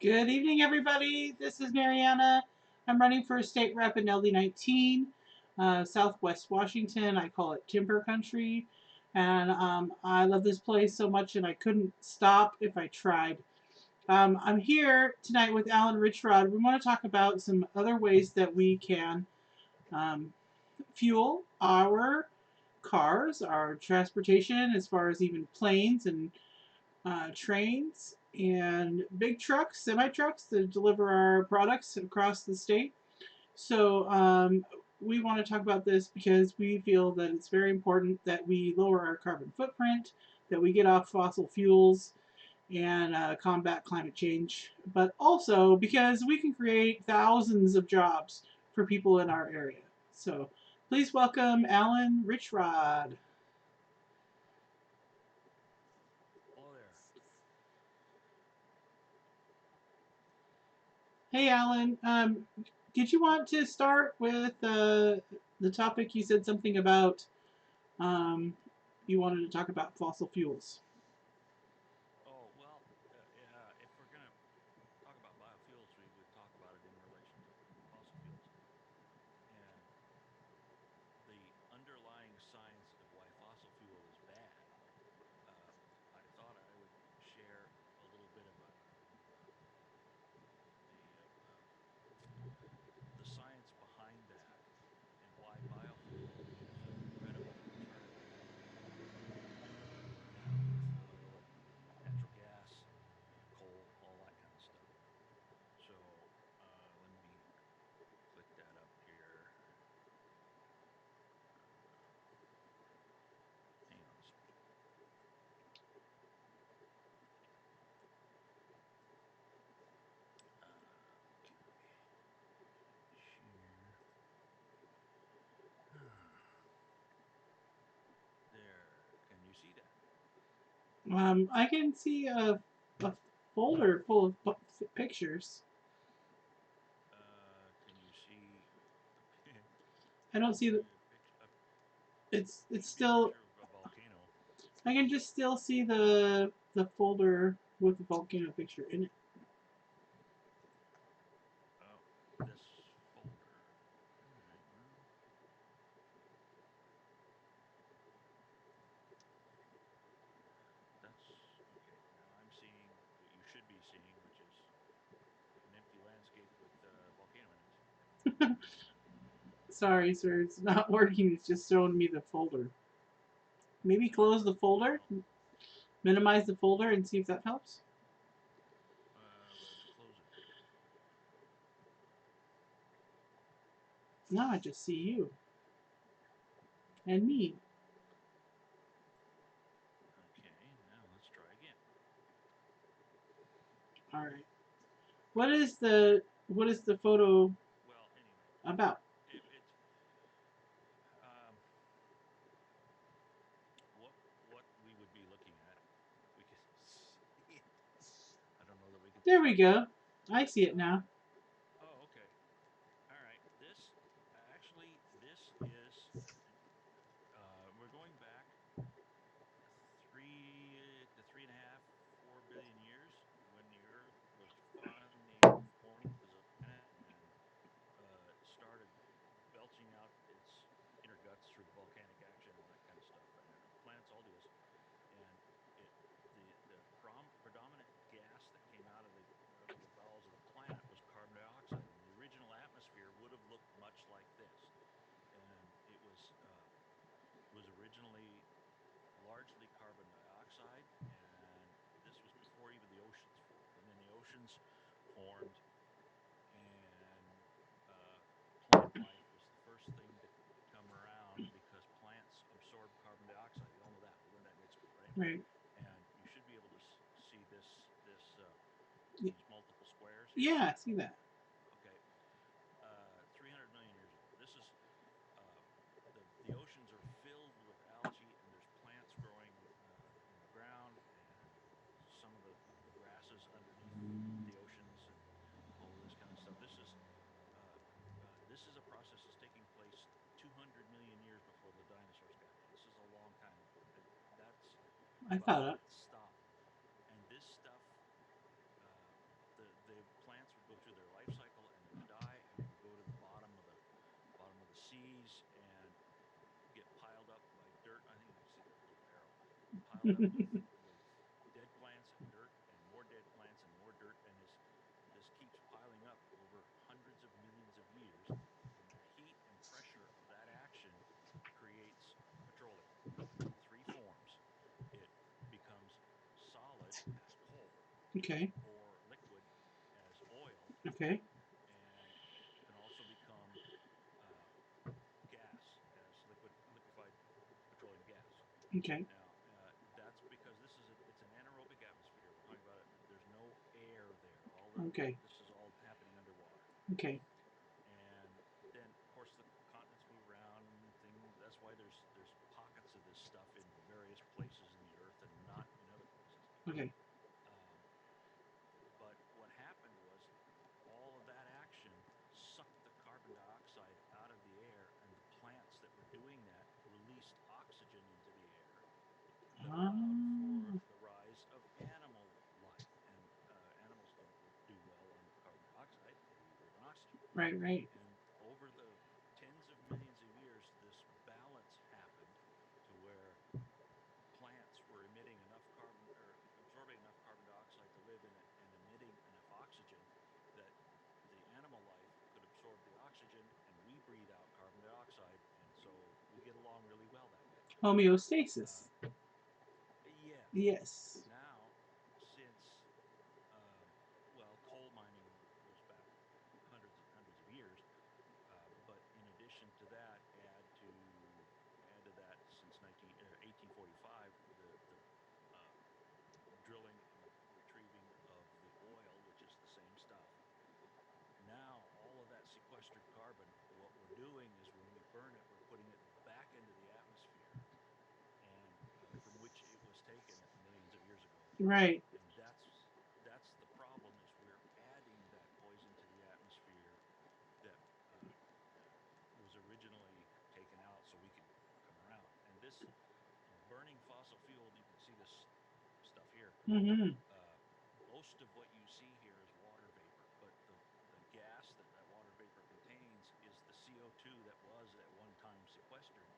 Good evening, everybody. This is Marianna. I'm running for a state rep in LD19, Southwest Washington. I call it Timber Country. And I love this place so much, and I couldn't stop if I tried. I'm here tonight with Alan Richrod. We want to talk about some other ways that we can um, fuel our cars, our transportation, as far as even planes and trains and big trucks, semi trucks that deliver our products across the state. So we want to talk about this because we feel that it's very important that we lower our carbon footprint, that we get off fossil fuels and combat climate change, but also because we can create thousands of jobs for people in our area. So please welcome Alan Richrod. Hello there. Hey, Alan. Did you want to start with the topic? You said something about um, you wanted to talk about fossil fuels. Oh, well, yeah, if we're going to talk about biofuels, we would talk about it in relation to fossil fuels. And the underlying science of why fossil fuel is bad, uh, I thought I would share a little bit about the science behind that and why biofuel is an incredible alternative now with oil and natural gas, coal, all that kind of stuff. So let me click that up here. Hang on a second. Okay, share. There. Can you see that? I can see a folder full of pictures. Can you see a, I don't see the. a picture? It's Should be a still. picture of a volcano. I can just still see the folder with the volcano picture in it. Oh, this folder. All right. Well, that's okay. Now I'm seeing what you should be seeing, which is an empty landscape with a volcano in it. Sorry, sir. It's not working. It's just showing me the folder. Maybe close the folder, Well, minimize the folder, and see if that helps. let's close it. Now I just see you and me. Okay. Now let's try again. All right. What is the photo Well, anyway, about? it's um, what we would be looking at if we could see it. I don't know that we can There see we it. go. I see it Uh, now. oh, okay. All right. This actually, this is we're going back 3 to 3.5, 4 billion years when the Earth was finally formed as a planet and started belching out its inner guts through volcanic action, all that kind of stuff. And plants all do this. And it the predominant gas that came out of the bowels of the planet was carbon dioxide, and the original atmosphere would have looked much like this. And it was originally largely carbon dioxide, and this was before even the oceans formed. And then the oceans formed, and uh, plant life was the first thing to come around because plants absorb carbon dioxide. You all know that. We learned that in grade school, right? Right. And you should be able to see Y- these multiple squares here. Yeah, I see that. Okay, 300 million years ago. This is uh, the oceans are filled with algae, and there's plants growing in the ground, and some of the grasses underneath the oceans, and all of this kind of stuff. Uh, this is a process that's taking place 200 million years before the dinosaurs got here. This is a long time ago. That's I about thought when it stopped. And this stuff, uh, the up with dead plants and dirt and more dead plants and more dirt, and this keeps piling up over hundreds of millions of years, and the heat and pressure of that action creates petroleum in three forms. It becomes solid as coal Okay. or liquid as oil, Okay. and can also become uh, gas as liquefied petroleum gas. Okay. Now, that's because it's an anaerobic atmosphere. We're talking about it. There's no air there. Okay. This is all happening underwater. Okay. And then, of course, the continents move around and things. That's why there's pockets of this stuff in various places in the earth and not in other places. Okay. Um, but what happened was all of that action sucked the carbon dioxide out of the air, and the plants that were doing that released oxygen into the air that allowed for Ah. the rise of animal life. And animals don't do well on carbon dioxide; they live on oxygen. Right. Right. And over the tens of millions of years, this balance happened to where plants were emitting enough carbon or absorbing enough carbon dioxide to live in it and emitting enough oxygen that the animal life could absorb the oxygen and we breathe out carbon dioxide, and so we get along really well that way. Homeostasis. uh, yes. Yes. Now, since well, coal mining goes back hundreds and hundreds of years, but in addition to that, add to that since 1845, the uh, drilling and retrieving of the oil, which is the same stuff. Now, all of that sequestered carbon, what we're doing is when we burn it, we're putting it back into the atmosphere, and from which it was taken millions of years ago. Right. And that's the problem, is we're adding that poison to the atmosphere that was originally taken out so we could come around. And this, burning fossil fuel, you can see this stuff here. Mm-hmm. Uh, Most of what you see here is water vapor, but the gas that that water vapor contains is the CO2 that was at one time sequestered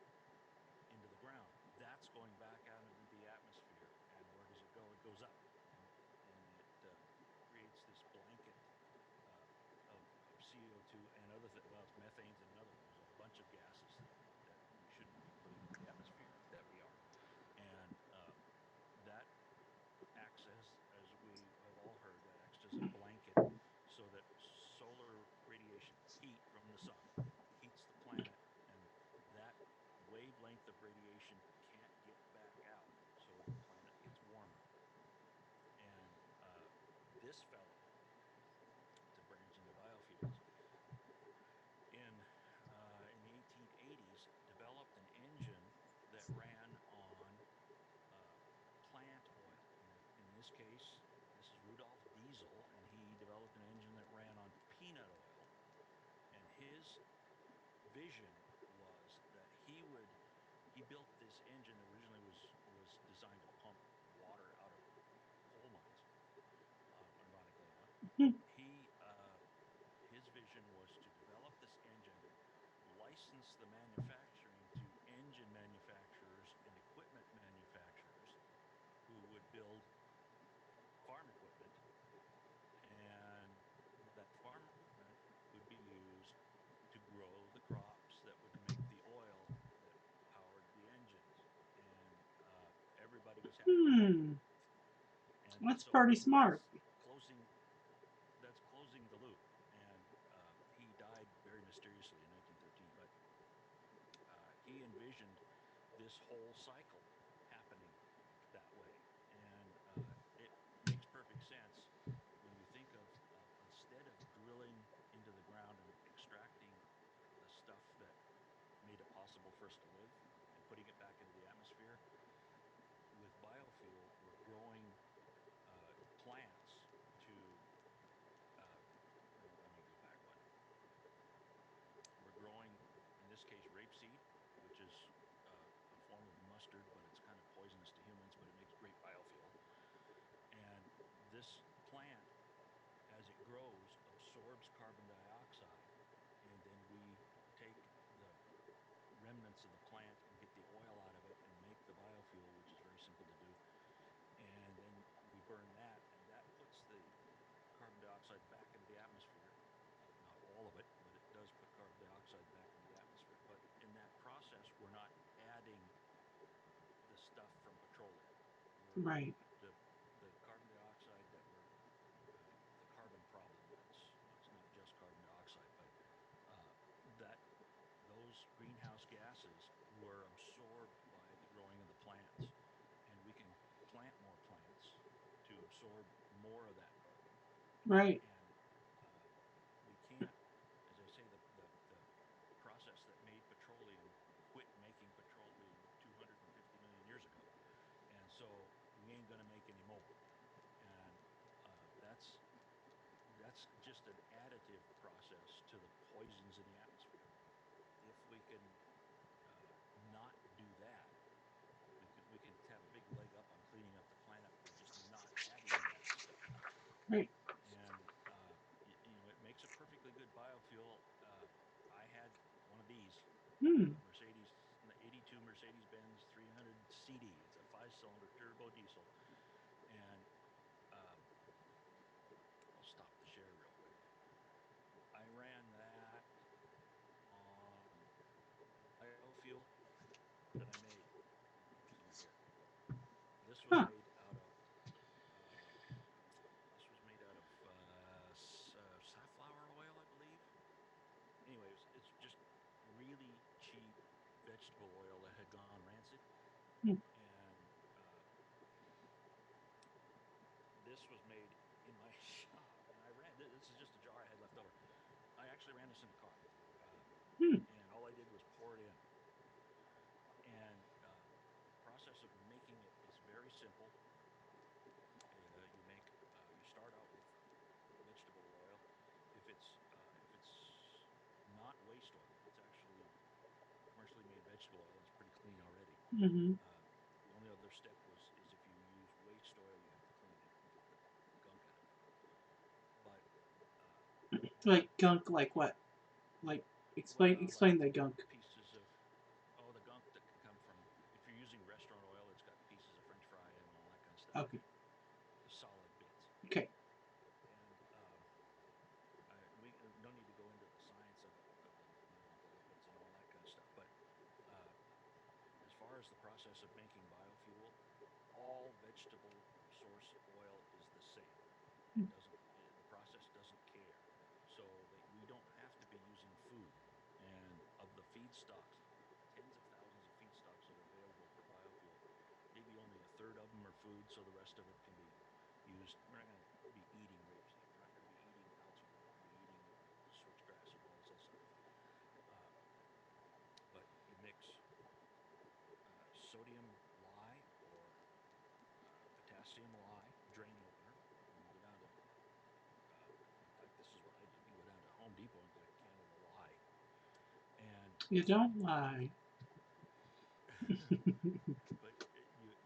into the ground. That's going back out into the atmosphere, and where does it go? It goes up, and it creates this blanket uh, of CO2 and other well, it's methanes and another one. There's a bunch of gases that we shouldn't be putting into the atmosphere that we are, and that acts as we have all heard, that acts as a blanket, so that solar radiation, heat from the sun, heats the planet, and that wavelength of radiation can't get back out, so the planet gets warmer. And this fellow, to branch into biofuels, in the 1880s, developed an engine that ran on uh, plant oil. In this case, this is Rudolf Diesel, and he developed an engine that ran on peanut oil. And his vision was that he built this engine that originally was designed to pump water out of coal mines, ironically enough. His vision was to develop this engine, license the manufacturing to engine manufacturers and equipment manufacturers who would build farm equipment, and that farm equipment would be used to grow the crops that would make the oil that powered the engines, and everybody was happy. Hmm. And That's so pretty smart. closing that's closing the loop. And he died very mysteriously in 1913, but he envisioned this whole cycle happening that way. And it makes perfect sense when you think of instead of drilling into the ground and extracting the stuff that made it possible for us to live and putting it back into the atmosphere, with biofuel, we're growing plants to, uh, let me go back one. We're growing, in this case, rapeseed, which is a form of mustard, but it's kind of poisonous to humans, but it makes great biofuel. And this plant, as it grows, absorbs carbon dioxide, and then we take the remnants of the plant and get the oil out of it and make the biofuel, which is very simple to do. Right. The the carbon dioxide that we're the carbon problem. It's not just carbon dioxide, but uh, that those greenhouse gases were absorbed by the growing of the plants, and we can plant more plants to absorb more of that carbon. Right. And uh, we can't, as I say, the process that made petroleum quit making petroleum 250 million years ago, and so we ain't going to make any more. And that's just an additive process to the poisons in the atmosphere. If we can not do that, we can have a big leg up on cleaning up the planet by just not adding that stuff. Right. And it makes a perfectly good biofuel. I had one of these Hmm. Mercedes 82 Mercedes Benz 300 CD. It's a 5-cylinder turbo diesel, and um, I'll stop the share real quick. I ran that on biofuel that I made. See here. This was Huh. made out of uh, safflower oil, I believe. Anyway, it's just really cheap vegetable oil that had gone rancid, Hmm. and this was made in my shop. And I ran this is just a jar I had left over. I actually ran this in a car, Hmm. and all I did was pour it in. And the process of making it is very simple. You start out with vegetable oil. If it's not waste oil, if it's actually commercially made vegetable oil, it's pretty clean already. Mm-hmm. The only other step is if you use waste oil, you have to clean it and get the gunk out of it. But uh, the Like gunk, like what? Like explain well, like explain the gunk. pieces of the gunk that can come from if you're using restaurant oil, it's got pieces of French fry and all that kind of stuff in Okay. it, the solid bits. Okay. And we don't need to go into the science of the lipids and all that kind of stuff. But uh, as far as the process of making biofuel, all vegetable source oil is the same. The process doesn't care. So that we don't have to be using food. And of the feedstocks, tens of thousands of feedstocks that are available for biofuel, maybe only a third of them are food, so the rest of it can be used. We're not going to be eating rapeseed. We're not going to be eating algae. We're not going to be eating switchgrass and all this other stuff. Uh, but you mix sodium lye or potassium lye drain opener, and you go down to in fact, this is what I did. You go down to Home Depot and get a can of the lye, and You don't lie. but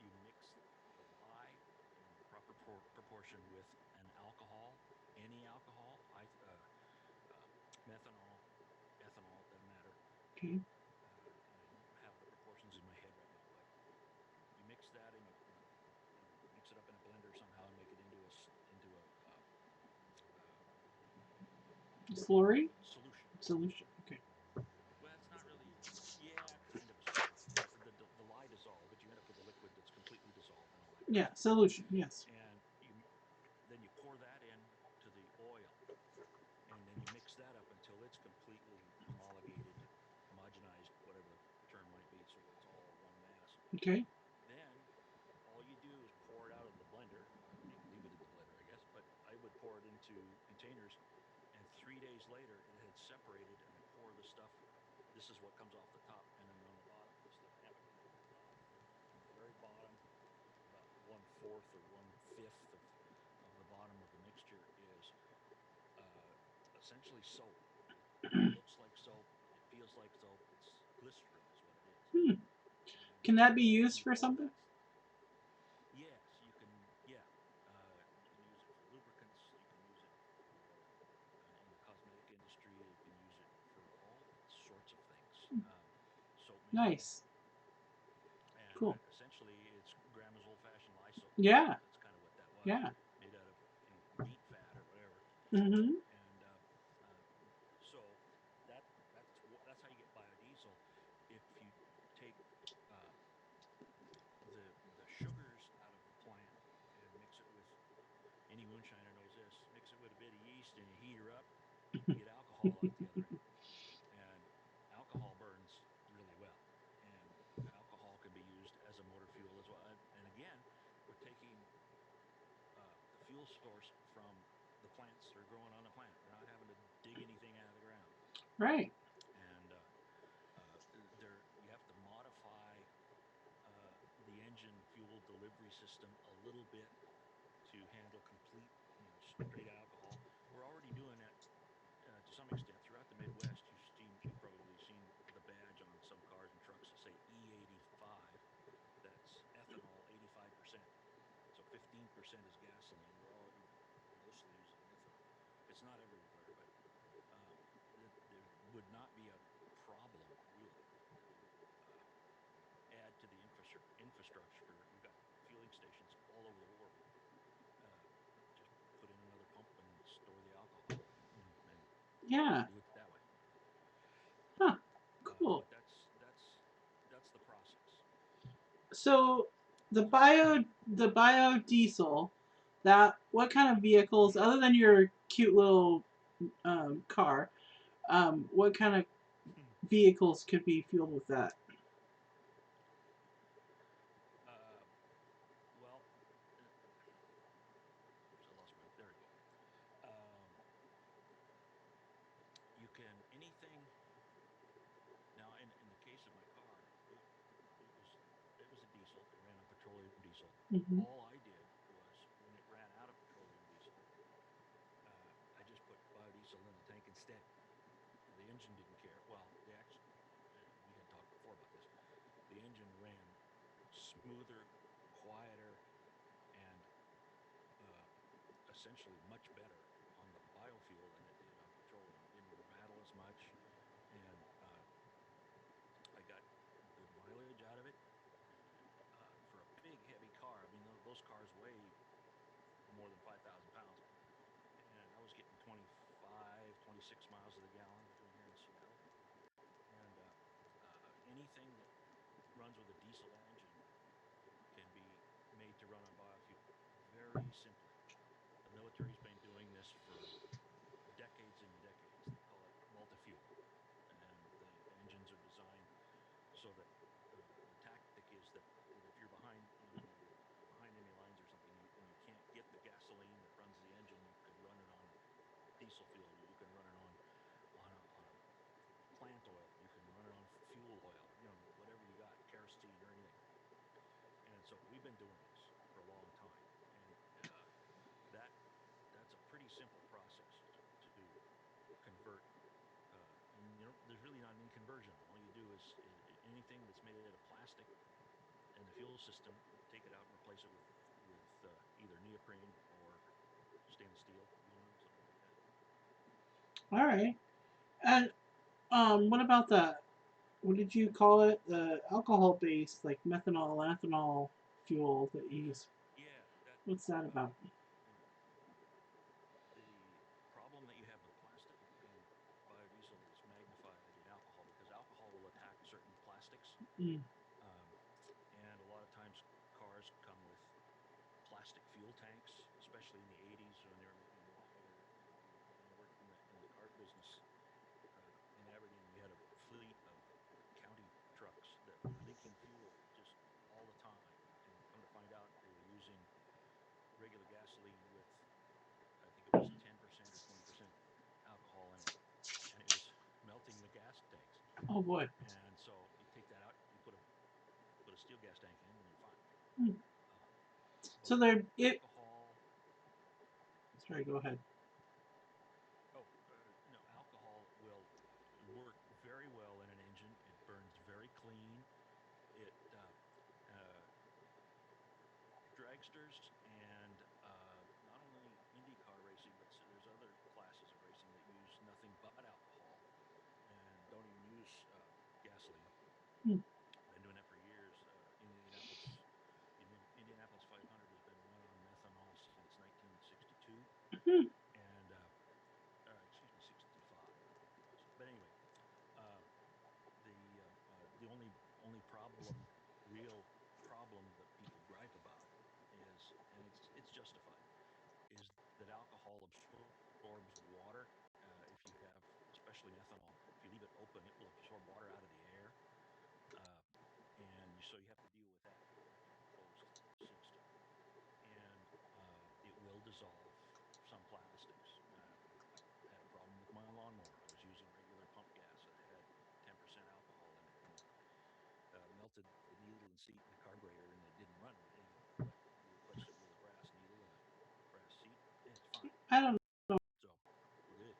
you mix the lye in the proper proportion with an alcohol, any alcohol, uh, methanol, ethanol, doesn't matter. Okay. And I don't have the proportions in my head right now, but you mix that and you mix it up in a blender somehow and make it into uh, Slurry solution. solution. Okay. Well, it's not really, yeah, kind of a solution. The lye dissolve, but you end up with a liquid that's completely dissolved and all that kind of Yeah. stuff. Solution. Yes. And then you pour that in to the oil, and then you mix that up until it's completely homogenized, whatever the term might be, so it's all one mass. Okay. Then all you do is pour it out of the blender. You can leave it in the blender, I guess, but I would pour it into containers, and 3 days later it had separated, and I pour the stuff. This is what comes off the top, and then on the bottom, this doesn't have a cap on the bottom. On the very bottom, about 1/4 or 1/5 of the bottom of the mixture is uh, essentially soap. It looks like soap. It feels like soap. It's glycerin, is what it is. Hmm. And Can that be then used you for pour something? that. Yes, you can. Yeah, you can use it for lubricants. You can use it for in the cosmetic industry. You can use it for all sorts of things. Soap making, Nice. and Cool. essentially it's grandma's old-fashioned lye soap. Yeah. That's kind of what that was, Yeah. made out of meat fat or whatever. Mm-hmm. And uh, so that's how you get biodiesel. If you take uh, the sugars out of the moonshiner knows this. Mix it with a bit of yeast and you heat her up, you get alcohol out the other end. And alcohol burns really well. And alcohol can be used as a motor fuel as well. And again, we're taking the fuel source from the plants that are growing on the planet. We're not having to dig anything out of the ground. Right. And there, you have to modify the engine fuel delivery system a little bit to handle complete, straight alcohol. We're already doing that to some extent throughout the Midwest. You've probably seen the badge on some cars and trucks that say E85. That's ethanol 85%. So 15% is gasoline. We're already mostly using ethanol. It's not everywhere, but um, there would not be a problem really to uh, add to the infrastructure. We've got fueling stations all over the world. Uh, just put in another pump and store the alcohol, and Yeah. do it that way. Huh. Cool. But that's the process. So the biodiesel, that what kind of vehicles Hmm. other than your cute little car, what kind of vehicles could be fueled with that? uh, well, oops, I lost my. There we go. You can anything now. In the case of my car, it was it was a diesel. It ran on petroleum diesel. Mm-hmm. All I did was when it ran out of petroleum diesel, I just put biodiesel in the tank instead. The engine didn't care. Well, we had talked before about this. The engine ran smoother, quieter, and uh, essentially much better on the biofuel than it did on petroleum. It didn't rattle as much, and I got good mileage out of it. For a big, heavy car, I mean, those cars weigh more than 5,000 pounds, and I was getting 25, 26 miles of the gallon between here and Seattle. And anything that runs with a diesel engine can be made to run on biofuel very simply. The military's been doing this for decades and decades. They call it multi-fuel, and the engines are designed so that the tactic is that if you're behind, you're behind enemy lines or something, and you can't get the gasoline that runs the engine, you can run it on diesel fuel. You can run it on a plant oil. You can run it on fuel oil. Whatever you got, kerosene or anything. And so we've been doing this for a long time, and that that's a pretty simple process to convert. And there's really not any conversion. All you do is anything that's made out of plastic in the fuel system, take it out and replace it with either neoprene or stainless steel, aluminum, something like that. All right. And what about the what did you call it? The alcohol based like methanol, ethanol fuel that you use. Yeah, that What's that about? uh, the problem that you have with plastic and biodiesel is magnified in alcohol because alcohol will attack certain plastics. Mm. Um, and a lot of times cars come with plastic fuel tanks, especially in the 80s when they were making lighter. When I worked in the car business in Aberdeen, we had a fleet of county trucks that were leaking fuel just all the time. And come to find out, they were using regular gasoline with, I think it was 10% or 20% alcohol in it, and it was melting the gas tanks. Oh boy. And so you take that out, you put a steel gas tank in, and you're fine. Mm. Um, So but they're it. alcohol, Sorry, go ahead. no, alcohol will work very well in an engine. It burns very clean. It dragsters and not only IndyCar racing, but there's other classes of racing that use nothing but alcohol and don't even use gasoline. Mm. Been doing that for years. The Indianapolis 500 has been run on methanol since 1962, Mhm. and excuse me, 65, it was. But anyway, uh, the only real problem that people gripe about is, and it's justified, is that especially methanol. If you leave it open, it will absorb water out of the air, uh, and so you have to deal with that in a closed system. And it will dissolve some plastics. I had a problem with my lawnmower. I was using regular pump gas that had 10% alcohol in it, and it melted the needle and seat in the carburetor, and it didn't run anymore. But you replace it with a brass needle and a brass seat, and it's fine. I don't So we're good.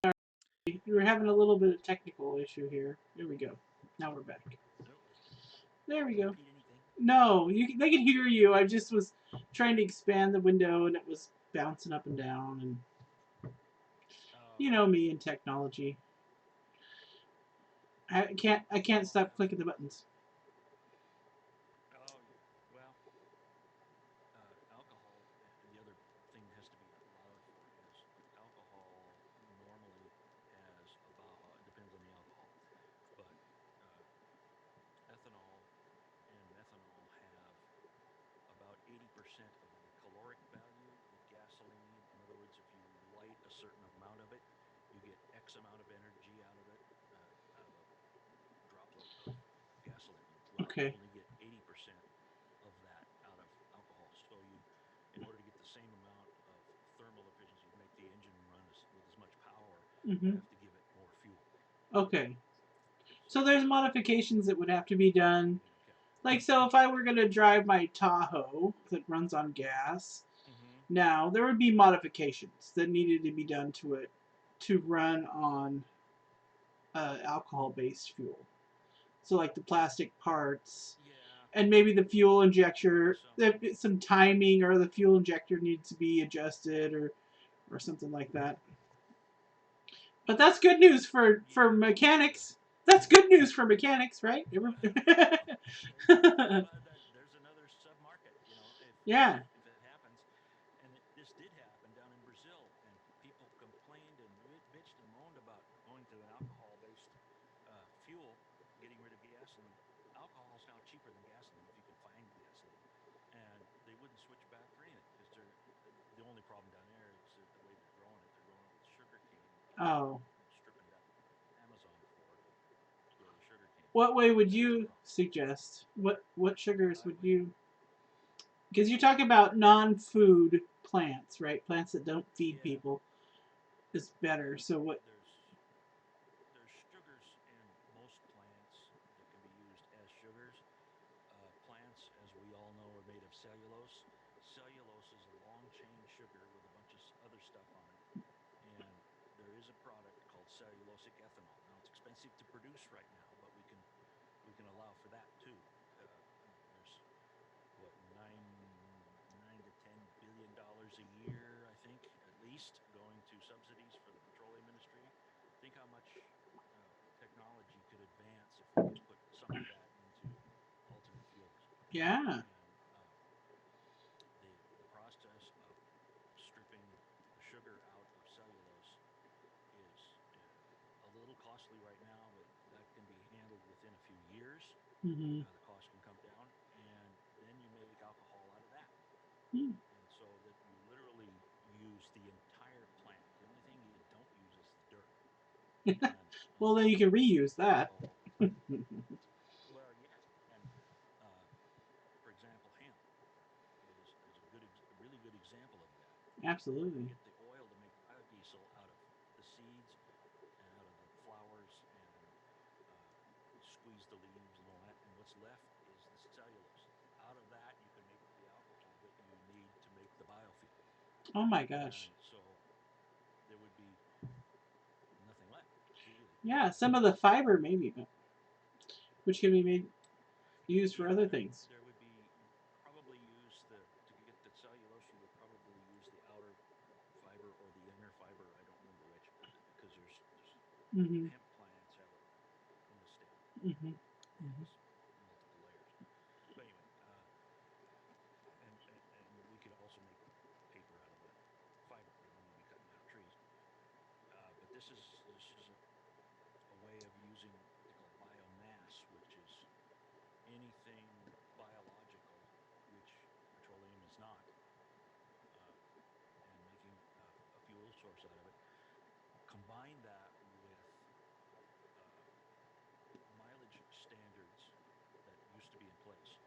know. We were having a little bit of technical issue here. There we go. Now we're back. No, There we don't go. repeat anything. No, they can hear you. I just was trying to expand the window and it was bouncing up and down. And you Oh, know me and technology. I can't oh, stop clicking the buttons. oh yeah. Well, alcohol. The other thing that has to be allowed for is alcohol normally has about, it depends on the alcohol, but uh, ethanol and methanol have about 80% of the caloric value that gasoline. In other words, if you light a certain amount of it, you get X amount of energy out of it, out of a droplet of gasoline. Well, you Okay. only get 80% of that out of alcohol. So in order to get the same amount of thermal efficiency to make the engine run with as much power, you Mm-hmm. have to give it more fuel. Okay. So So there's modifications that would have to be that's done. taken into account. Like, so if I were going to drive my Tahoe that runs on gas, Mm-hmm. now there would be modifications that needed to be done to it to run on alcohol based fuel. So, like the plastic parts Yeah, and maybe the fuel maybe injector, some. some timing or the fuel injector needs to be adjusted or something like that. But that's good news for Yeah, well, mechanics. That's good news for mechanics, right? well, there, well, there's another sub market. You know, Yeah. if it happens, and this did happen down in Brazil, and people complained and bitched and moaned about going to an alcohol-based fuel, getting rid of gasoline. Alcohol is now cheaper than gasoline if you can find gasoline, and they wouldn't switch back for anything because the only problem down there is the way they're growing it. They're growing it with sugar cane, Oh. stripping down Amazon for to grow the sugar cane. What way would That's a you problem. suggest? What sugars I would would, you? Because you talk about non-food plants, right? Plants that don't feed yeah, people is better. So what? there's sugars in most plants that can be used as sugars. Plants, as we all know, are made of cellulose. Cellulose is a long chain sugar with a bunch of other stuff on it, and there is a product called cellulosic ethanol. Now it's expensive to produce right now, but we can allow for that too. There's what $9 to $10 billion a year, I think, at least, going to subsidies for the petroleum industry. Think how much technology could advance if we could put some of that into alternate fuels. Yeah. And the process of stripping the sugar out of cellulose is a little costly right now, but that can be handled within a few years. Mm-hmm. The cost can come down, and then you make alcohol out of that. Hmm. And so that you literally use the entire plant. The only thing you don't use is the dirt. And Well, then you can reuse that. so, well, yeah. And uh, for example, hemp is a really good example of that. You can Absolutely. get the oil to make biodiesel out of the seeds and out of the flowers and uh, squeeze the leaves and all that. And what's left is the cellulose. Out of that, you can make the alcohol that you need to make the biofuel. Oh my gosh. And so there would be nothing left, really. Yeah, some of the fiber maybe, but which can be made used for other Yeah, things. there would be, you probably use to get the cellulose, you would probably use the outer fiber or the inner fiber. I don't remember which, because there's Mm-hmm. hemp plants have in the stem Mm-hmm. Mm-hmm. has multiple layers. But anyway, and we could also make paper out of the fiber. We don't need to be cutting down trees. But this is a way of using what they call biomass, which is anything biological, which petroleum is not, uh, and making a fuel source out of it, combined combine that with uh, mileage standards that used to be in place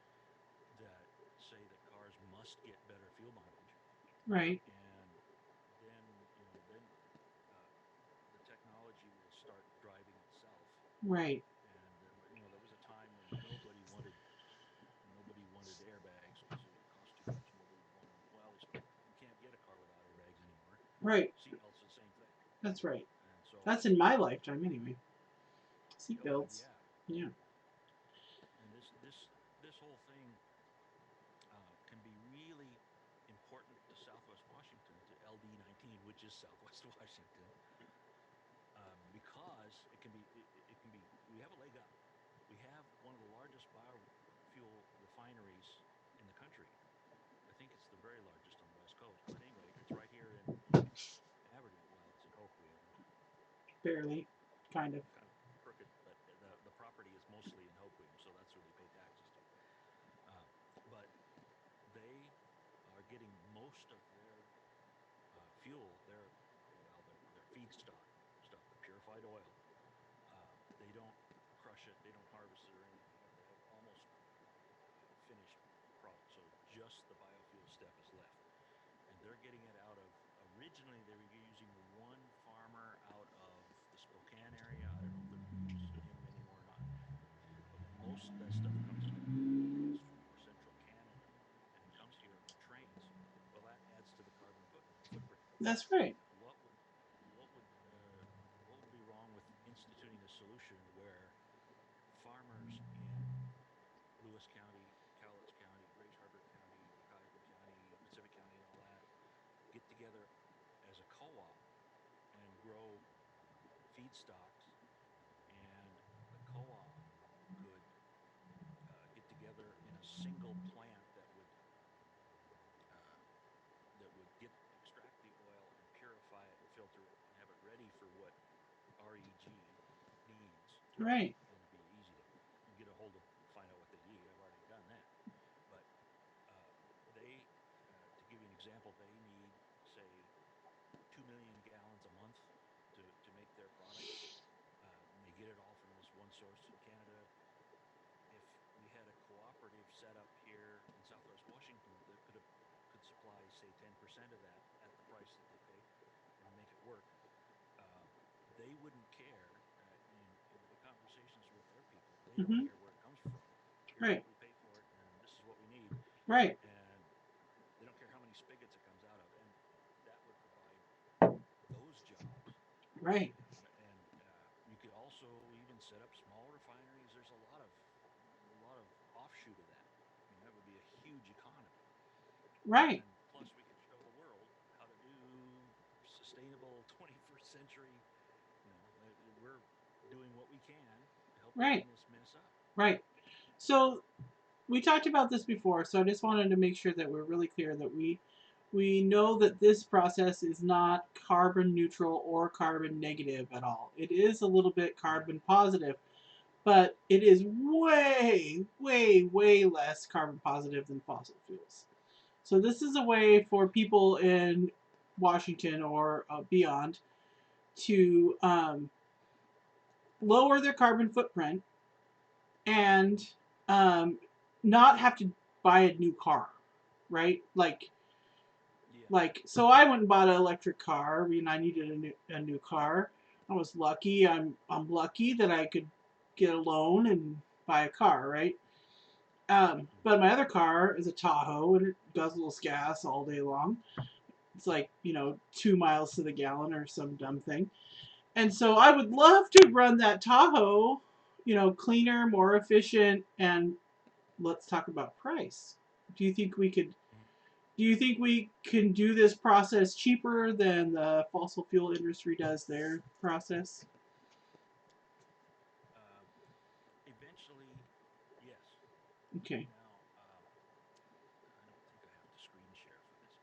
that say that cars must get better fuel mileage, Right. and then uh, the technology will start driving itself. Right. And there was a time when nobody wanted airbags because it would cost too much. Nobody wanted them. Well, you can't get a car without airbags anymore. Right. Seatbelts the same thing. That's right. And so, That's in my lifetime anyway. oh Seatbelts. yeah, Yeah. and this whole thing can be really important to Southwest Washington, to LD19, which is Southwest Washington, because it can be we have a leg up. We have one of the largest biofuel refineries in the country. I think it's the very largest on the West Coast. But anyway, it's right here in Aberdeen. Well, it's in Hoquiam, Barely. Kind of. kind of crooked, but the property is mostly in Hoquiam, so that's who they pay taxes to. Um, but they are getting most of their fuel, their feedstock stuff, the purified oil. They don't crush it, they don't harvest it or anything. They have almost finished product, so just the biofuel step is left, and they're getting it out of. Originally, they were using one farmer out of the Spokane area. I don't know if they're using him anymore or not, but most of that stuff comes from Western or Central Canada, and it comes here on trains. Well, that adds to the carbon footprint. That's right. What would what would uh, what would be wrong with instituting a solution where farmers in Lewis County, Cowlitz County, Grays Harbor County, Waugatauquan County, Pacific County, and all that get together as a co-op and grow feedstocks, and the co-op could get together in a single plant uh, that would extract the oil and purify it and filter it and have it ready for what REG needs. Right. And it'd be easy to get a hold of, find out what they need. I've already done that. But uh, to give you an example, they need, say, 2 million gallons a month to make their product. And they get it all from this one source in Canada. If we had a cooperative set up here in Southwest Washington that could supply, say, 10% of that at the price that they pay and make it work, uh, they wouldn't care in my conversations with their people. They don't Mm-hmm. care where it comes from. Here's Right. what we pay for it, and this is what we need. Right. And they don't care how many spigots it comes out of, and that would provide those jobs. Right. And you could also even set up small refineries. There's a lot of offshoot of that. That would be a huge economy. Right. And plus, we could show the world how to do sustainable 21st century. We're doing what we can to help Right. clean this mess up. Right. So we talked about this before, so I just wanted to make sure that we're really clear that we know that this process is not carbon neutral or carbon negative at all. It is a little bit Yeah. carbon positive, but it is way, way, way less carbon positive than fossil fuels. So this is a way for people in Washington or beyond to lower their carbon footprint and um, not have to buy a new car, right? Yeah. So I went and bought an electric car. I mean, I needed a new car. I was lucky. I'm lucky that I could get a loan and buy a car, right? Mm-hmm. But my other car is a Tahoe and it guzzles gas all day long. It's like 2 miles to the gallon or some dumb thing. And so I would love to run that Tahoe, cleaner, more efficient, and let's talk about price. Do you think we could? Mm-hmm. Do you think we can do this process cheaper than the fossil fuel industry does their process? Um, Eventually, yes. Okay. Now, I don't think I have to screen share for this,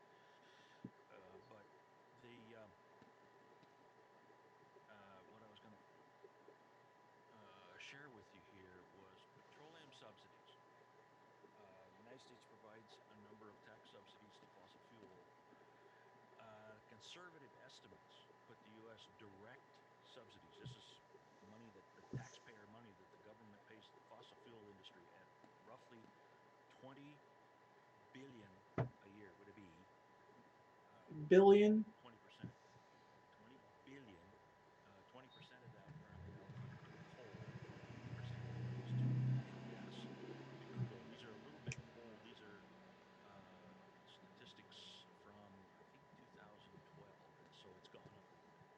but the what I was going to share with you here was petroleum subsidies. The United States provides a number of tax subsidies to fossil fuel. Conservative estimates put the U.S. direct subsidies. This is money that the taxpayer money that the government pays the fossil fuel industry at roughly 20 billion a year. Would it be so Billion. 20%? 20 billion. 20% of that currently allocated to coal, 80% of that goes to natural gas and crude oil. These are a little bit old. These are statistics from, I think, 2012, and so it's gone up a little bit.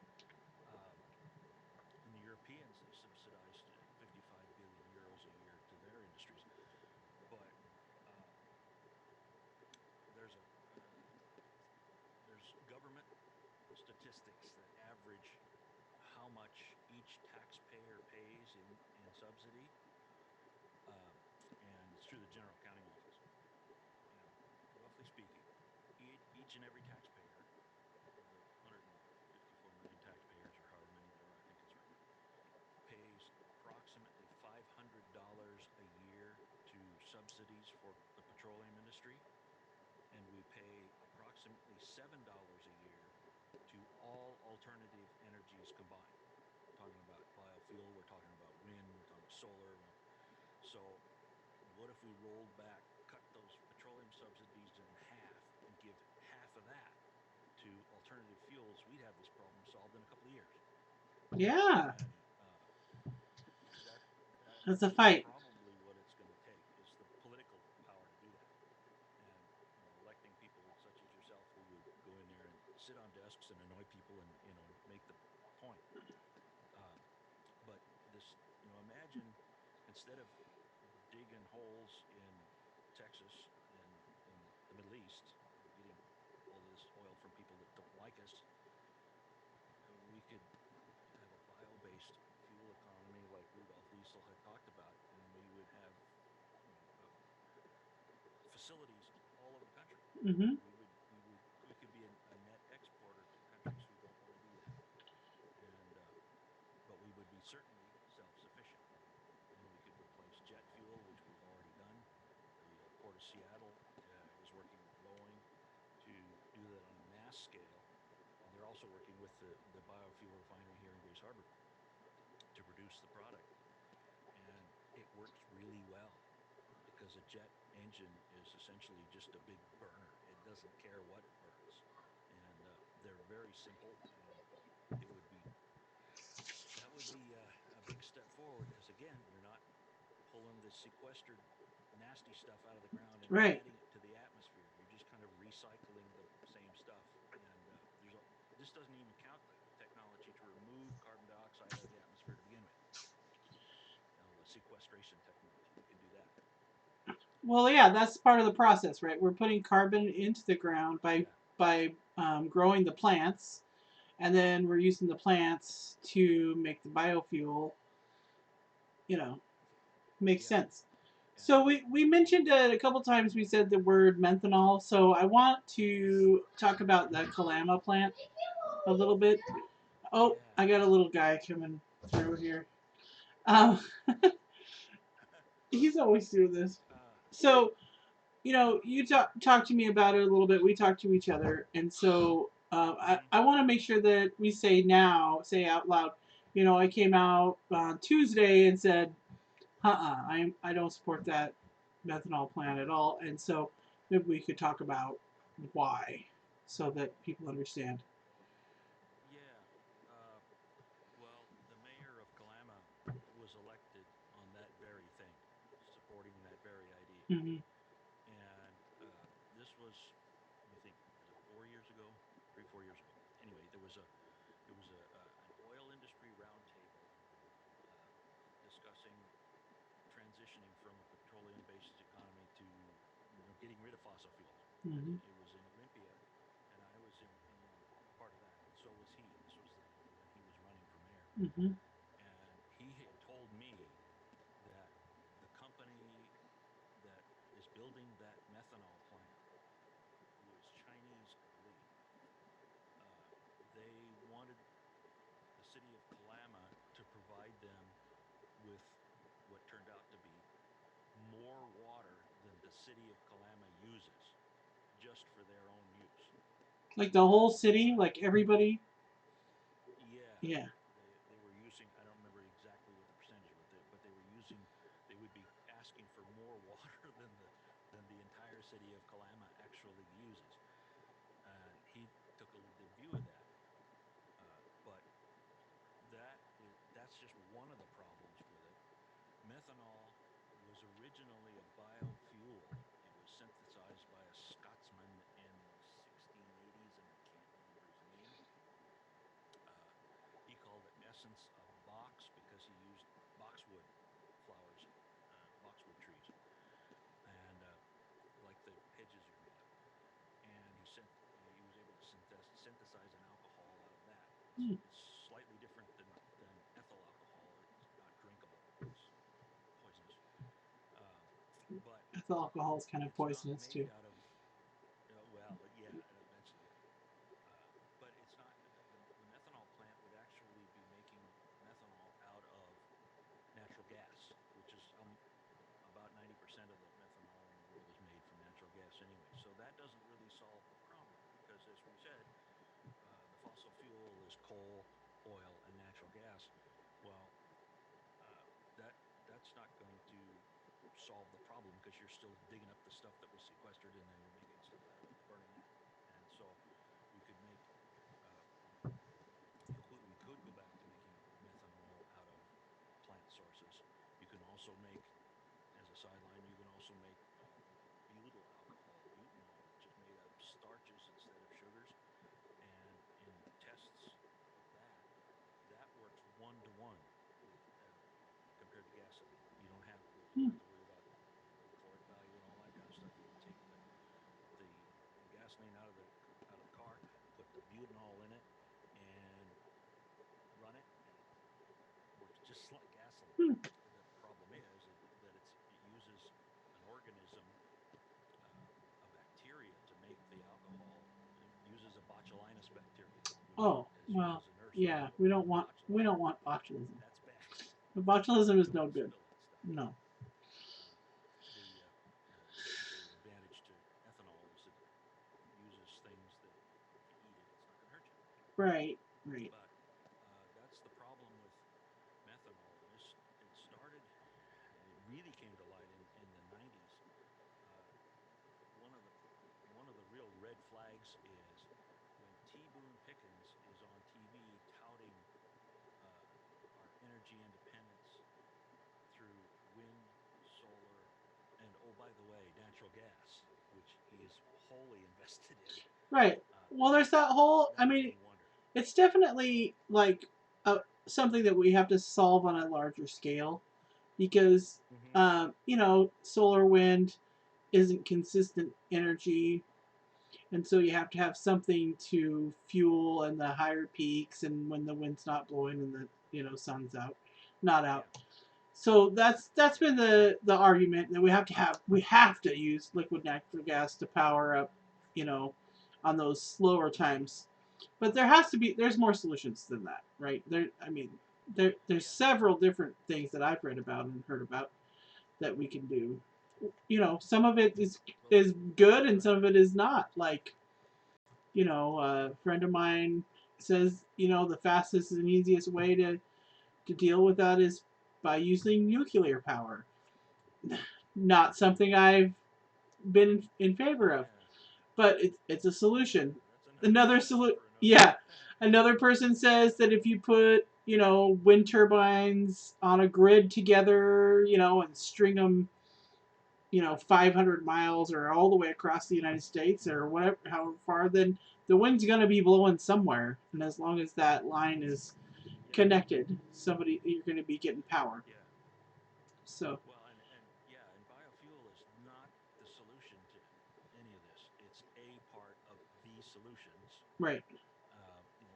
Um, and the Europeans, they subsidized 55 billion euros a year to their industries. But um, there's a there's government statistics that average how much each taxpayer pays in subsidy, um, and it's through the General Accounting Office. And roughly speaking, each and every taxpayer of the 154 million taxpayers, or however many there are, I think it's right, pays approximately $500 a year to subsidies for the petroleum industry, and we pay approximately $7 a year to all alternative energies combined. We're talking about biofuel, we're talking about wind, we're talking about solar. So, what if we rolled back, cut those petroleum subsidies in half, and give half of that to alternative fuels? We'd have this problem solved in a couple of years. Yeah, And that that that's a is fight. probably what it's going to take, is the political power to do that. And electing people such as yourself who would go in there and sit on desks and annoy people and make the point. Um, but this, imagine, instead of digging holes in Texas and in the Middle East and getting all of this oil from people that don't like us, we could have a bio-based fuel economy like Rudolf Diesel had talked about, and we would have you know uh, facilities all over the country, Hmm. and we could be a net exporter to countries who don't want to do that. And but we would be certainly self-sufficient, and we could replace jet fuel, which we've already done. The Port of Seattle is working with Boeing to do that on a mass scale, and they're also working with the biofuel refinery here in Grace Harbor to produce the product. And it works really well because a jet engine is essentially just a big burner. It doesn't care what it burns, and they're very simple. And it would be that would be a big step forward, because again, you're not pulling the sequestered nasty stuff out of the ground and Right. adding it to the atmosphere. You're just kind of recycling the same stuff. And this doesn't even count the technology to remove carbon dioxide out of the atmosphere to begin with. The sequestration technology, we can do that. Well, yeah, that's part of the process, right? We're putting carbon into the ground Yeah, by growing the plants, and then we're using the plants to make the biofuel. You know, makes yeah, sense. So and we mentioned it a couple times. We said the word methanol. So I want to talk about the Kalama plant a little bit. Oh, yeah, I got a little guy coming through here. Um, he's always doing this. uh, So you talk to me about it a little bit. We talk to each other, and so mm-hmm, I want to make sure that we say out loud. I came out on Tuesday and said, I don't support that methanol plant at all. And so maybe we could talk about why, so that people understand. yeah. Uh, well, the mayor of Kalama was elected on that very thing, supporting that very idea. Hmm. And this was, let me think, was it 4 years ago, 3 4 years ago? Anyway, there was an oil industry roundtable uh, discussing transitioning from a petroleum-based economy to getting rid of fossil fuels, and Hmm. it was in Olympia, and I was in part of that, and so was he. This was when he was running for mayor, Hmm. and he had told me that the company that is building that methanol plant, who is Chinese, I believe, uh, they wanted the city of Kalama to provide them with what turned out to be more water than the city of Kalama uses, just for their own use. Like the whole And city, like everybody. yeah, Yeah. they Methanol was originally a biofuel. It was synthesized by a Scotsman in the 1680s, and I can't remember his name. Uh, he called it essence of box because he used boxwood flowers, boxwood trees, and like the hedges are made of. And he was able to synthesize an alcohol out of that. It's Hmm. it's slightly different than ethyl alcohol. It's not drinkable. It's poisonous. Um, but Ethyl alcohol is kind of it's not poisonous too. made out of well, yeah, eventually, yeah. But it's not the methanol plant would actually be making methanol out of natural gas, which is about 90% of the methanol in the world is made from natural gas anyway. So that doesn't really solve the problem because, as we said, the fossil fuel is coal, oil, and natural gas. Well, uh, that that's not going to solve the problem because you're still digging up the stuff that was sequestered and then you're making stuff out of it and burning that. And so we could make uh, we could go back to making methanol out of plant sources. You can also make, as a sideline, you can also make butyl alcohol, butanol, which is made out of starches instead of sugars. And in tests of that, that works 1 to 1 with compared to gasoline. You Hmm. don't have to worry about the caloric value and all that kind of stuff. You can take the gasoline out of the car, put the butanol in it, and run it, and it works just like gasoline. Hmm. The problem is that it uses an organism, a bacteria, to make the alcohol. It uses a botulinus bacteria, which, Oh as you well, as a nurse know, yeah. you don't want We botulism. don't want botulism. That's bad. The botulism is Don't no want to good. spill that stuff. No. Uh, the advantage to ethanol is that it uses things that if you eat it, it's not going to hurt you. Right. Right. But that's the problem with methanol. It started. It really came to light in the 90s. Uh, one of the one of the real red flags is when T. Boone Pickens is on TV touting uh, our energy independence through wind, solar, and oh, by the way, natural gas, which he is wholly invested in. Right. Well, there's that whole. I That made mean, me wonder. it's definitely like something that we have to solve on a larger scale because, Hmm. solar wind isn't consistent energy, and so you have to have something to fuel in the higher peaks and when the wind's not blowing and the sun's out, not out. Yeah, So that's yeah, been the argument that we have to use liquid natural gas to power up, you know, on those slower times. But there's more solutions than that, right? There's yeah. several different things that I've read about and heard about that we can do. Some of it is Well, is good and right. some of it is not. Like, a friend of mine says, the fastest and easiest way to deal with that is by using nuclear power. Not something I've been in favor of, Yeah, but it's a solution. that's another Another discussion solution, for another day. yeah. Another person says that if you put wind turbines on a grid together, and string them 500 miles or all the way across the United States or whatever, however far, then the wind's going to be blowing somewhere. And as long as that line is Yeah, connected, you're going to be getting power. yeah. So, Well, and yeah, and biofuel is not the solution to any of this. It's a part of the solutions. right,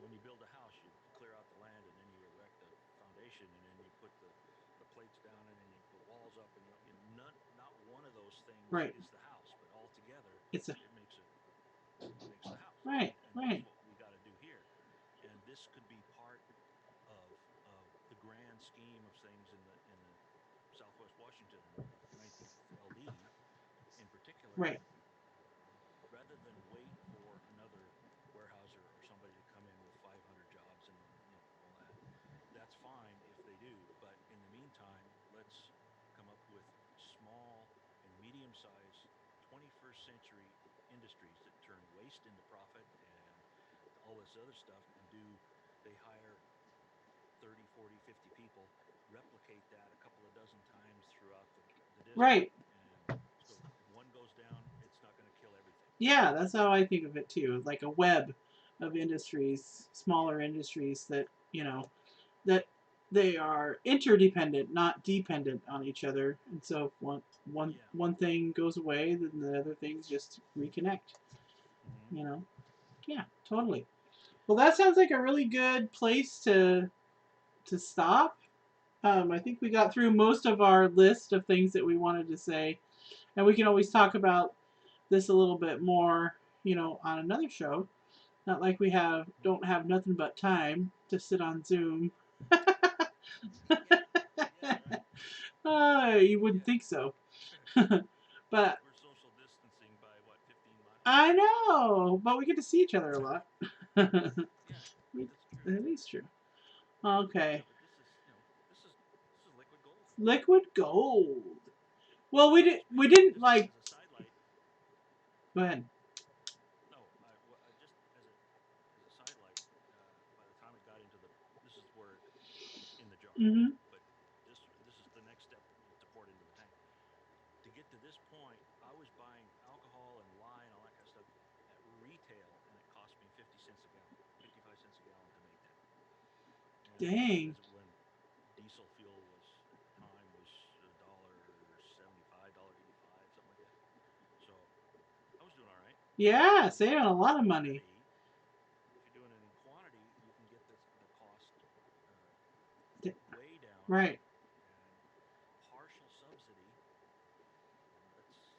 When you build a house, you clear out the land and then you erect a foundation and then you put the plates down and then you put walls up and not one of those things right. is the house, but all together It's a, it makes the house, right, and that's right, what we got to do here. And this could be part of the grand scheme of things in the Southwest Washington and the 19th LD in particular, right, rather than wait for another Weyerhaeuser or somebody to come in with 500 jobs and all that. That's fine if they do, but in the meantime, let's come up with small and medium-sized 21st century industries that turn waste into profit and all this other stuff and they hire 30, 40, 50 people replicate that a couple of dozen times throughout the district. Right. And so if one goes down, it's not going to kill everything. Yeah, that's how I think of it too. Like a web of industries, Yeah. smaller industries that, that they are interdependent, not dependent on each other. And so if Yeah. one thing goes away, then the other things just reconnect. Hmm. You know? Yeah, totally. Well, that sounds like a really good place to stop. I think we got through most of our list of things that we wanted to say, and we can always talk about this a little bit more, on another show. Not like we don't have nothing but time to sit on Zoom. Yeah. Yeah. Right. You wouldn't Yeah. think so. But We're social distancing by what, 15 miles? I know, but we get to see each other a lot. That Yeah. That's true. is true. Okay. Yeah, but this is liquid gold. Liquid gold. Well, we Speaking didn't just like. as a sidelight, Go ahead. no, just as a sidelight, by the time it got into this is where in the jar, Mm-hmm. but this is the next step to pour it into the tank. To get to this point, I was buying alcohol and lye and all that kind of stuff at retail, and it cost me 50 cents a gallon, 55 cents a gallon to make that. And Dang. when diesel fuel was at the time was $1.75, $1.85, something like that. So I was doing all right. Yeah, If you're saving doing a it in lot of money. quantity, you can get the cost uh, way down, Right. and partial subsidy. That's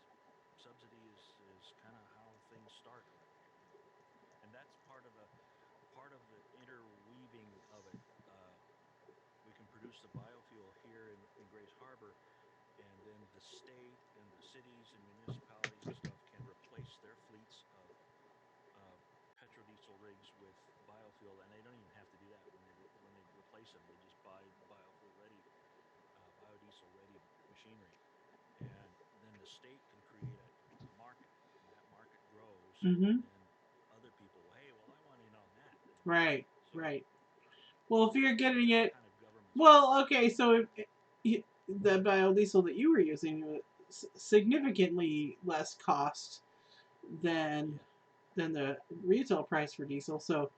subsidy is kind of how things start around here, and that's part of the interweaving of it. We can produce the biofuel here in Grays Harbor, and then the state and the cities and municipalities and stuff can replace their fleets of petrodiesel rigs with biofuel, and they don't even have to do that when they replace them. They just buy biofuel ready, biodiesel ready machinery, and then the state can create a market, and that market grows, and Mm-hmm. then other people, hey, well, I want in on that, Right. so Right. Well, if you're getting that's it, kind of government speak. well, okay. So the biodiesel that you were using was significantly less cost than Yeah, the retail price for diesel. So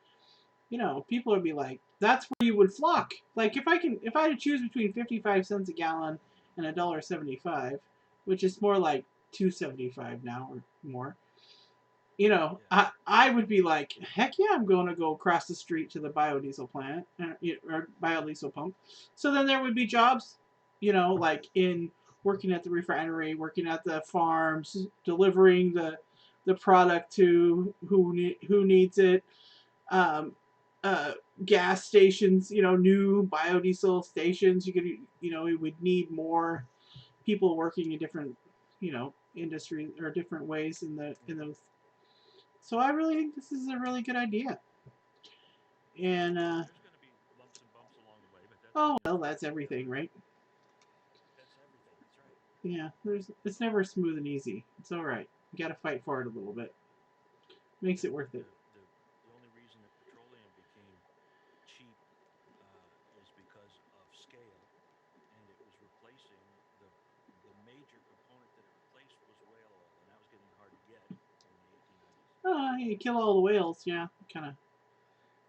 people would be like, that's where you would flock. Like if I had to choose between 55 cents a gallon and $1.75, which is more like 2.75 now or more, yeah, I would be like, heck yeah, I'm going to go across the street to the biodiesel plant or biodiesel pump. So then there would be jobs, like in working at the refinery, working at the farms, delivering the product to who needs it. Um, uh, Gas stations, new biodiesel stations. We would need more people working in different, industries or different ways in hmm, those. So I really think this is a really good idea. And there's going to be lumps and bumps along the way, but that's oh okay. well, that's You got to everything, right? That's everything. That's right. Yeah, it's never smooth and easy. It's all right. You got to fight for it a little bit. Makes it And worth it. the only reason that petroleum became cheap is because of scale, and it was replacing the major component that it replaced was whale oil, and that was getting hard to get in the 1890s. Oh, you kill all the whales. Yeah, kind of.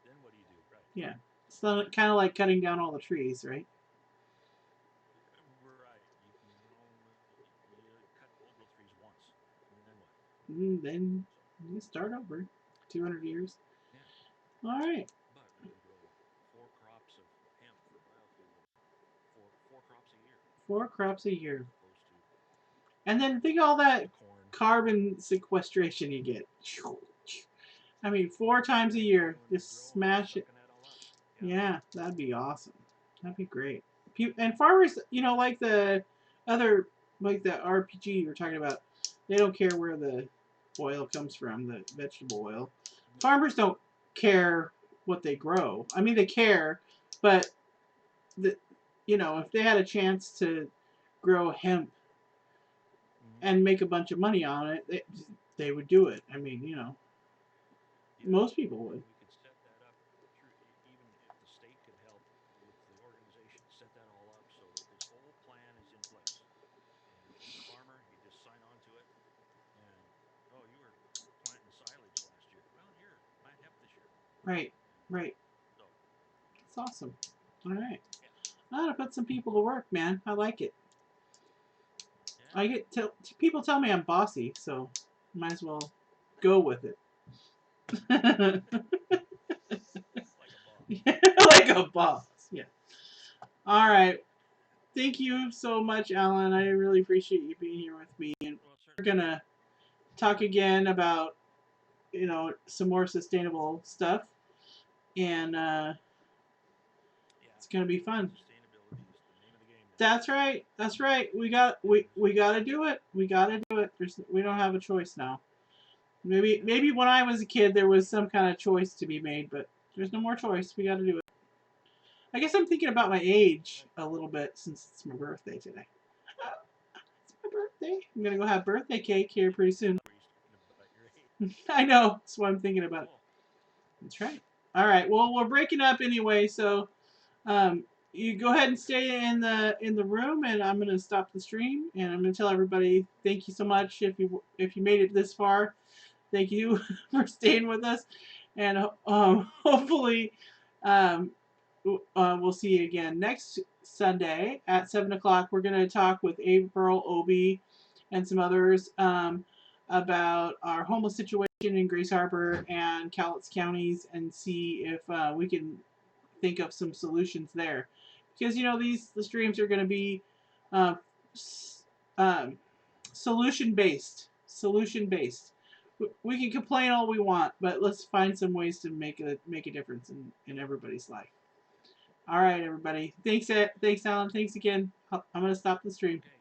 Then what do you do? Right. Yeah, it's kind of like cutting down all the trees, right? Right. You cut old growth trees once, and then what? Then So you start over. 200 years. yeah, All right. but we can grow 4 crops of hemp for biofuel, four crops a year, 4 crops a year. as opposed to And then think of all that corn. carbon sequestration you get. I mean, 4 times a Yeah, year, when they just grow them, they're smash it. sucking that all up. Yeah, Yeah, that'd be awesome. That'd be great. And farmers, like the other, like the RPG you were talking about, they don't care where the oil comes from, the vegetable oil. no, Farmers don't care what they grow. I mean, they care, but the, if they had a chance to grow hemp hmm, and make a bunch of money on it, they would do it. I mean, yeah, most people would. and we could set that up through even if the state could help with the organization, set that all up Right. And Right. so, That's awesome. All right. yeah, I gotta put some people to work, man. I like it. yeah, I get people tell me I'm bossy, so might as well go with it. like a boss. Like a boss. Yeah. All right. Thank you so much, Alan. I really appreciate you being here with me. And Well, we're certainly. gonna talk again about some more sustainable stuff, and Yeah, it's gonna be fun. sustainability is the name of the game now. That's right. That's right. We got And there's we got to do it. We got to do it. We don't have a choice now. no, Maybe when I was a kid there was some kind of choice to be made, but there's no more choice. We got to do it. I guess I'm thinking about my age right. a little bit since it's my birthday today. It's my birthday. I'm gonna go have birthday cake here pretty soon. Were you thinking about your age? I know. That's what I'm thinking about. Cool. That's right. All right. Well, we're breaking up anyway, so um, you go ahead and stay in the room, and I'm gonna stop the stream, and I'm gonna tell everybody thank you so much if you made it this far. Thank you for staying with us, and hopefully um, we'll see you again next Sunday at 7 o'clock. We're gonna talk with April Obi and some others about our homeless situation in Grace Harbor and Cowlitz counties, and see if we can think of some solutions there, because the streams are going to be uh, um, solution based. We can complain all we want, but let's find some ways to make a difference in everybody's life. All right, everybody. Thanks, Alan. Thanks again. I'm going to stop the stream. Okay.